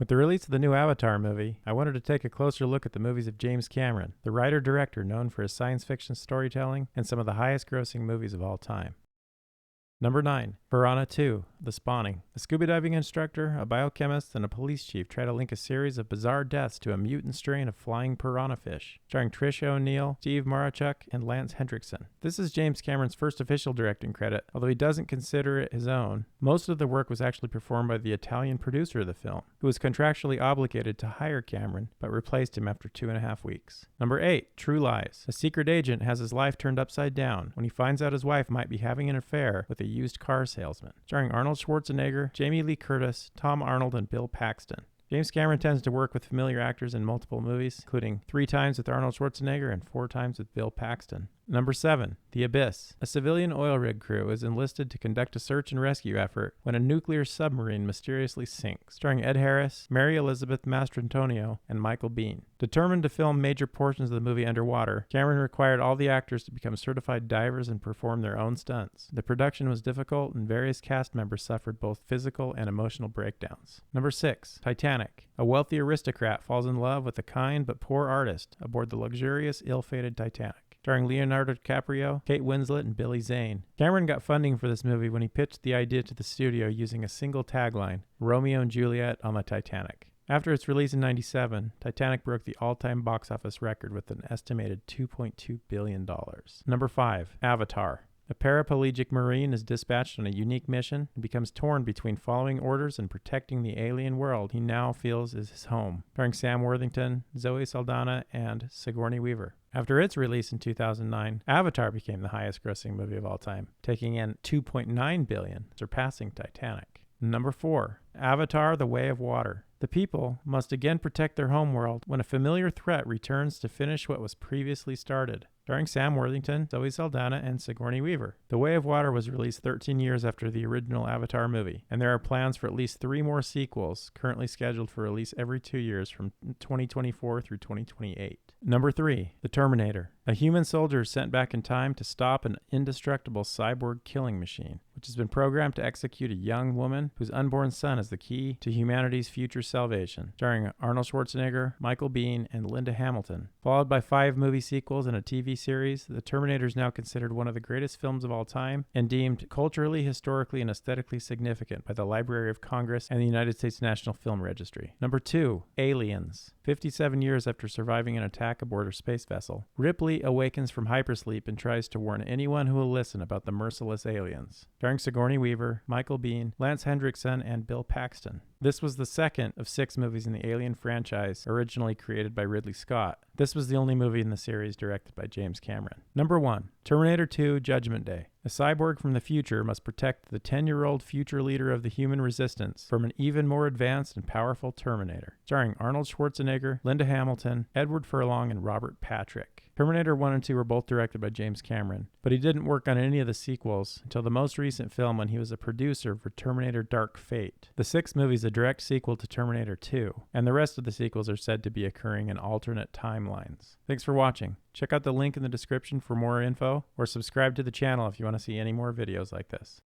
With the release of the new Avatar movie, I wanted to take a closer look at the movies of James Cameron, the writer-director known for his science fiction storytelling and some of the highest-grossing movies of all time. Number 9. Piranha 2, The Spawning. A scuba diving instructor, a biochemist, and a police chief try to link a series of bizarre deaths to a mutant strain of flying piranha fish, starring Tricia O'Neil, Steve Marachuk, and Lance Hendrickson. This is James Cameron's first official directing credit, although he doesn't consider it his own. Most of the work was actually performed by the Italian producer of the film, who was contractually obligated to hire Cameron, but replaced him after 2.5 weeks. Number 8. True Lies. A secret agent has his life turned upside down when he finds out his wife might be having an affair with a used car salesman, starring Arnold Schwarzenegger, Jamie Lee Curtis, Tom Arnold, and Bill Paxton. James Cameron tends to work with familiar actors in multiple movies, including 3 times with Arnold Schwarzenegger and 4 times with Bill Paxton. Number 7. The Abyss. A civilian oil rig crew is enlisted to conduct a search and rescue effort when a nuclear submarine mysteriously sinks, starring Ed Harris, Mary Elizabeth Mastrantonio, and Michael Biehn. Determined to film major portions of the movie underwater, Cameron required all the actors to become certified divers and perform their own stunts. The production was difficult, and various cast members suffered both physical and emotional breakdowns. Number 6. Titanic. A wealthy aristocrat falls in love with a kind but poor artist aboard the luxurious, ill-fated Titanic, starring Leonardo DiCaprio, Kate Winslet, and Billy Zane. Cameron got funding for this movie when he pitched the idea to the studio using a single tagline, Romeo and Juliet on the Titanic. After its release in '97, Titanic broke the all-time box office record with an estimated $2.2 billion. Number 5. Avatar. A paraplegic Marine is dispatched on a unique mission and becomes torn between following orders and protecting the alien world he now feels is his home, starring Sam Worthington, Zoe Saldana, and Sigourney Weaver. After its release in 2009, Avatar became the highest-grossing movie of all time, taking in $2.9 billion, surpassing Titanic. Number 4. Avatar: The Way of Water. The people must again protect their homeworld when a familiar threat returns to finish what was previously started, starring Sam Worthington, Zoe Saldana, and Sigourney Weaver. The Way of Water was released 13 years after the original Avatar movie, and there are plans for at least 3 more sequels, currently scheduled for release every 2 years from 2024 through 2028. Number 3. The Terminator. A human soldier is sent back in time to stop an indestructible cyborg killing machine, which has been programmed to execute a young woman whose unborn son is the key to humanity's future salvation, starring Arnold Schwarzenegger, Michael Biehn, and Linda Hamilton. Followed by 5 movie sequels and a TV series, The Terminator is now considered one of the greatest films of all time and deemed culturally, historically, and aesthetically significant by the Library of Congress and the United States National Film Registry. Number 2. Aliens. 57 years after surviving an attack aboard her space vessel, Ripley awakens from hypersleep and tries to warn anyone who will listen about the merciless aliens, starring Sigourney Weaver, Michael Biehn, Lance Hendrickson, and Bill Paxton. This was the second of 6 movies in the Alien franchise, originally created by Ridley Scott. This was the only movie in the series directed by James Cameron. Number 1. Terminator 2: Judgment Day. A cyborg from the future must protect the 10-year-old future leader of the human resistance from an even more advanced and powerful Terminator, starring Arnold Schwarzenegger, Linda Hamilton, Edward Furlong, and Robert Patrick. Terminator 1 and 2 were both directed by James Cameron, but he didn't work on any of the sequels until the most recent film when he was a producer for Terminator Dark Fate. The 6th movie is a direct sequel to Terminator 2, and the rest of the sequels are said to be occurring in alternate timelines. Thanks for watching. Check out the link in the description for more info, or subscribe to the channel if you want to see any more videos like this.